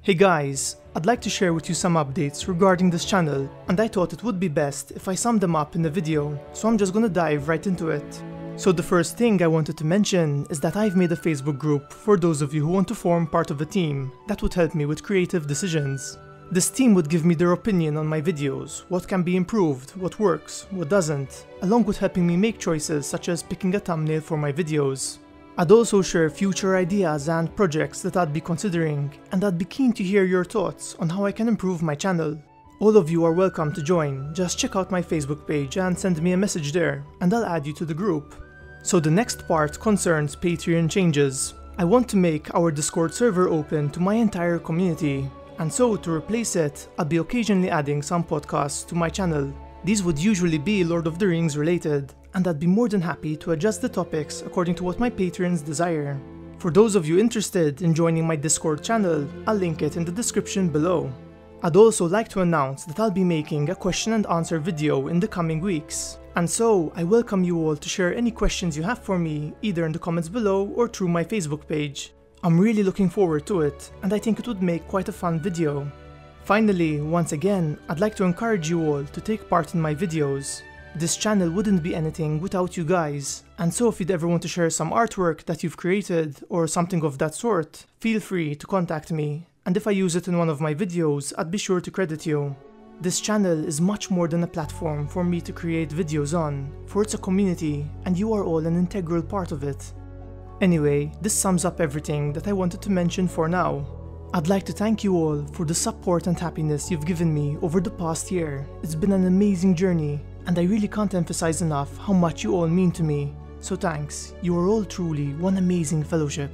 Hey guys, I'd like to share with you some updates regarding this channel, and I thought it would be best if I summed them up in the video, so I'm just gonna dive right into it. So the first thing I wanted to mention is that I've made a Facebook group for those of you who want to form part of a team that would help me with creative decisions. This team would give me their opinion on my videos, what can be improved, what works, what doesn't, along with helping me make choices such as picking a thumbnail for my videos. I'd also share future ideas and projects that I'd be considering, and I'd be keen to hear your thoughts on how I can improve my channel. All of you are welcome to join, just check out my Facebook page and send me a message there, and I'll add you to the group. So the next part concerns Patreon changes. I want to make our Discord server open to my entire community, and so to replace it, I'll be occasionally adding some podcasts to my channel. These would usually be Lord of the Rings related, and I'd be more than happy to adjust the topics according to what my patrons desire. For those of you interested in joining my Discord channel, I'll link it in the description below. I'd also like to announce that I'll be making a question and answer video in the coming weeks, and so I welcome you all to share any questions you have for me either in the comments below or through my Facebook page. I'm really looking forward to it, and I think it would make quite a fun video. Finally, once again, I'd like to encourage you all to take part in my videos. This channel wouldn't be anything without you guys, and so if you'd ever want to share some artwork that you've created or something of that sort, feel free to contact me, and if I use it in one of my videos, I'd be sure to credit you. This channel is much more than a platform for me to create videos on, for it's a community, and you are all an integral part of it. Anyway, this sums up everything that I wanted to mention for now. I'd like to thank you all for the support and happiness you've given me over the past year. It's been an amazing journey, and I really can't emphasize enough how much you all mean to me. So thanks, you are all truly one amazing fellowship.